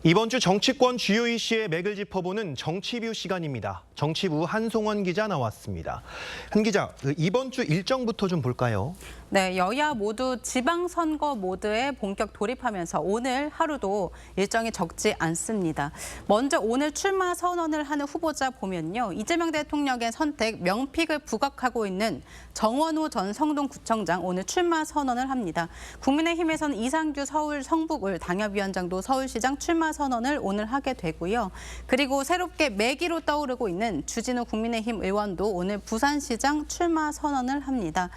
이번 주 정치권 주요 이슈의 맥을 짚어보는 정치뷰 시간입니다. 정치부 한송원 기자 나왔습니다. 한 기자, 이번 주 일정부터 좀 볼까요? 네, 여야 모두 지방선거 모드에 본격 돌입하면서 오늘 하루도 일정이 적지 않습니다. 먼저 오늘 출마 선언을 하는 후보자 보면요. 이재명 대통령의 선택 명픽을 부각하고 있는 정원호 전 성동구청장 오늘 출마 선언을 합니다. 국민의힘에서는 이상규 서울 성북을 당협위원장도 서울시장 출마 선언을 오늘 하게 되고요. 그리고 새롭게 매기로 떠오르고 있는 주진우 국민의힘 의원도 오늘 부산시장 출마 선언을 합니다.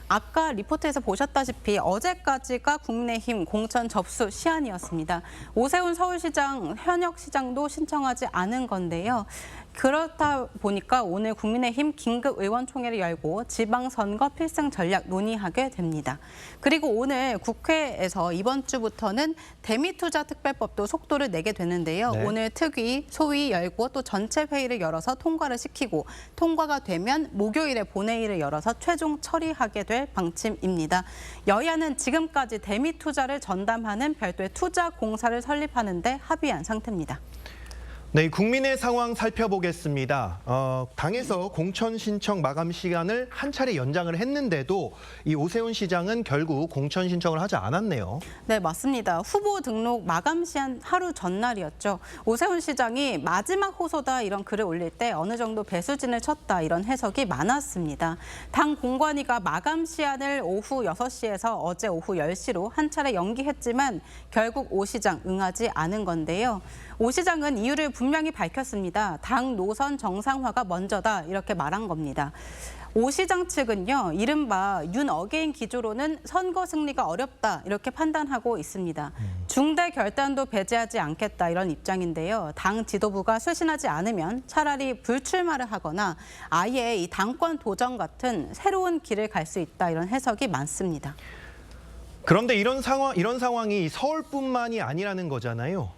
아까 리포트에서 보셨다시피 어제까지가 국민의힘 공천 접수 시한이었습니다. 오세훈 서울시장 현역 시장도 신청하지 않은 건데요. 그렇다 보니까 오늘 국민의힘 긴급 의원총회를 열고 지방선거 필승 전략 논의하게 됩니다. 그리고 오늘 국회에서 이번 주부터는 대미투자특별법도 속도를 내게 되는데요. 네. 오늘 특위, 소위 열고 또 전체 회의를 열어서 통과를 시키고 통과가 되면 목요일에 본회의를 열어서 최종 처리하게 될 방침입니다. 여야는 지금까지 대미투자를 전담하는 별도의 투자공사를 설립하는 데 합의한 상태입니다. 네, 국민의 상황 살펴보겠습니다. 당에서 공천 신청 마감 시간을 한 차례 연장을 했는데도 이 오세훈 시장은 결국 공천 신청을 하지 않았네요. 네, 맞습니다. 후보 등록 마감 시한 하루 전날이었죠. 오세훈 시장이 마지막 호소다 이런 글을 올릴 때 어느 정도 배수진을 쳤다 이런 해석이 많았습니다. 당 공관위가 마감 시한을 오후 6시에서 어제 오후 10시로 한 차례 연기했지만 결국 오 시장 응하지 않은 건데요. 오 시장은 이유를 분명히 밝혔습니다. 당 노선 정상화가 먼저다 이렇게 말한 겁니다. 오 시장 측은요, 이른바 윤 어게인 기조로는 선거 승리가 어렵다 이렇게 판단하고 있습니다. 중대 결단도 배제하지 않겠다 이런 입장인데요. 당 지도부가 쇄신하지 않으면 차라리 불출마를 하거나 아예 이 당권 도전 같은 새로운 길을 갈 수 있다 이런 해석이 많습니다. 그런데 이런 상황이 서울뿐만이 아니라는 거잖아요.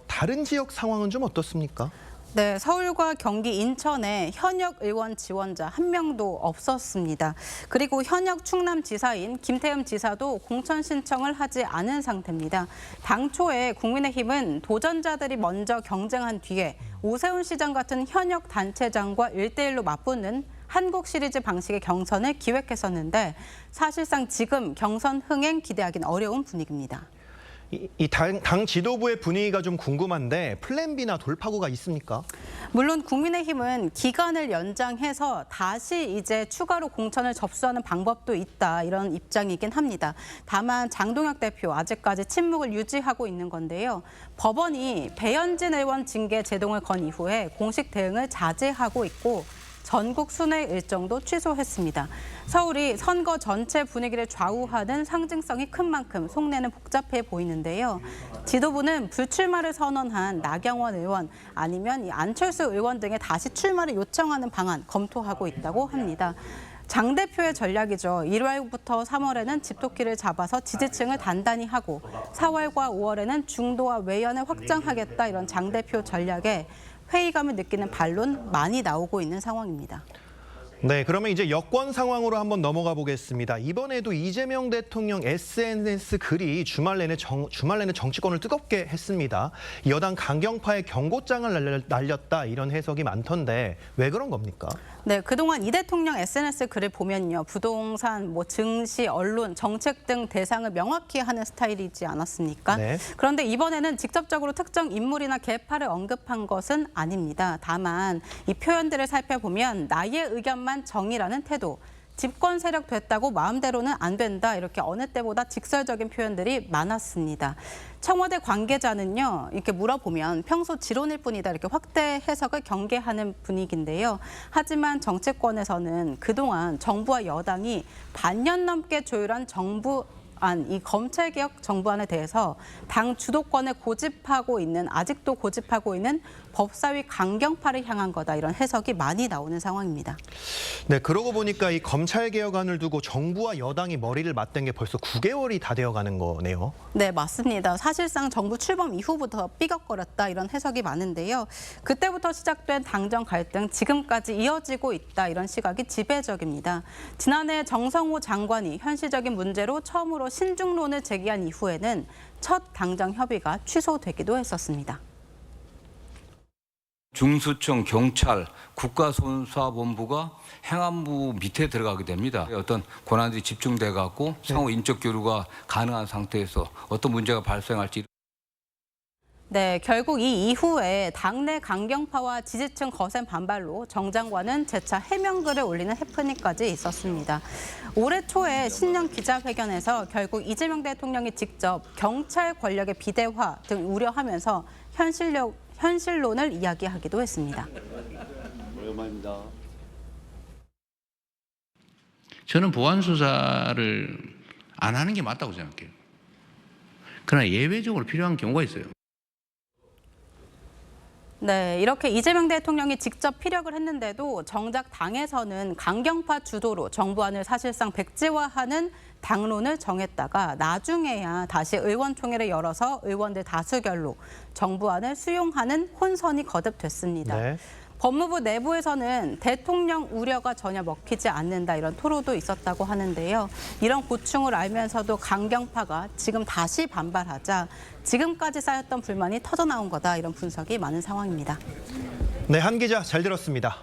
다른 지역 상황은 좀 어떻습니까? 네, 서울과 경기, 인천에 현역 의원 지원자 한 명도 없었습니다. 그리고 현역 충남지사인 김태흠 지사도 공천 신청을 하지 않은 상태입니다. 당초에 국민의힘은 도전자들이 먼저 경쟁한 뒤에 오세훈 시장 같은 현역 단체장과 1대1로 맞붙는 한국 시리즈 방식의 경선을 기획했었는데 사실상 지금 경선 흥행 기대하기는 어려운 분위기입니다. 당 지도부의 분위기가 좀 궁금한데 플랜 B나 돌파구가 있습니까? 물론 국민의힘은 기간을 연장해서 다시 이제 추가로 공천을 접수하는 방법도 있다 이런 입장이긴 합니다. 다만 장동혁 대표 아직까지 침묵을 유지하고 있는 건데요. 법원이 배현진 의원 징계 제동을 건 이후에 공식 대응을 자제하고 있고 전국 순회 일정도 취소했습니다. 서울이 선거 전체 분위기를 좌우하는 상징성이 큰 만큼 속내는 복잡해 보이는데요. 지도부는 불출마를 선언한 나경원 의원 아니면 안철수 의원 등의 다시 출마를 요청하는 방안 검토하고 있다고 합니다. 장 대표의 전략이죠. 1월부터 3월에는 집토끼를 잡아서 지지층을 단단히 하고 4월과 5월에는 중도와 외연을 확장하겠다 이런 장 대표 전략에 회의감을 느끼는 반론 많이 나오고 있는 상황입니다. 네, 그러면 이제 여권 상황으로 한번 넘어가 보겠습니다. 이번에도 이재명 대통령 SNS 글이 주말 내내 정치권을 뜨겁게 했습니다. 여당 강경파의 경고장을 날렸다 이런 해석이 많던데 왜 그런 겁니까? 네, 그동안 이 대통령 SNS 글을 보면요. 부동산, 증시, 언론, 정책 등 대상을 명확히 하는 스타일이지 않았습니까? 네. 그런데 이번에는 직접적으로 특정 인물이나 계파를 언급한 것은 아닙니다. 다만 이 표현들을 살펴보면 나의 의견만 정의라는 태도, 집권 세력 됐다고 마음대로는 안 된다 이렇게 어느 때보다 직설적인 표현들이 많았습니다. 청와대 관계자는요 이렇게 물어보면 평소 지론일 뿐이다 이렇게 확대 해석을 경계하는 분위기인데요. 하지만 정치권에서는 그동안 정부와 여당이 반년 넘게 조율한 이 검찰개혁 정부안에 대해서 당 주도권을 아직도 고집하고 있는 법사위 강경파를 향한 거다 이런 해석이 많이 나오는 상황입니다. 네, 그러고 보니까 이 검찰개혁안을 두고 정부와 여당이 머리를 맞댄 게 벌써 9개월이 다 되어가는 거네요. 네, 맞습니다. 사실상 정부 출범 이후부터 삐걱거렸다 이런 해석이 많은데요. 그때부터 시작된 당정 갈등 지금까지 이어지고 있다 이런 시각이 지배적입니다. 지난해 정성호 장관이 현실적인 문제로 처음으로 추가로 신중론을 제기한 이후에는 첫 당정 협의가 취소되기도 했었습니다. 중수청, 경찰, 국가수사본부가 행안부 밑에 들어가게 됩니다. 어떤 권한들이 집중돼 갖고 상호 인적 교류가 가능한 상태에서 어떤 문제가 발생할지. 네, 결국 이 이후에 당내 강경파와 지지층 거센 반발로 정 장관은 재차 해명글을 올리는 해프닝까지 있었습니다. 올해 초에 신년 기자회견에서 결국 이재명 대통령이 직접 경찰 권력의 비대화 등 우려하면서 현실론을 이야기하기도 했습니다. 오랜만입니다. 저는 보안 수사를 안 하는 게 맞다고 생각해요. 그러나 예외적으로 필요한 경우가 있어요. 네, 이렇게 이재명 대통령이 직접 피력을 했는데도 정작 당에서는 강경파 주도로 정부안을 사실상 백지화하는 당론을 정했다가 나중에야 다시 의원총회를 열어서 의원들 다수결로 정부안을 수용하는 혼선이 거듭됐습니다. 네. 법무부 내부에서는 대통령 우려가 전혀 먹히지 않는다 이런 토로도 있었다고 하는데요. 이런 고충을 알면서도 강경파가 지금 다시 반발하자 지금까지 쌓였던 불만이 터져나온 거다 이런 분석이 많은 상황입니다. 네, 한 기자 잘 들었습니다.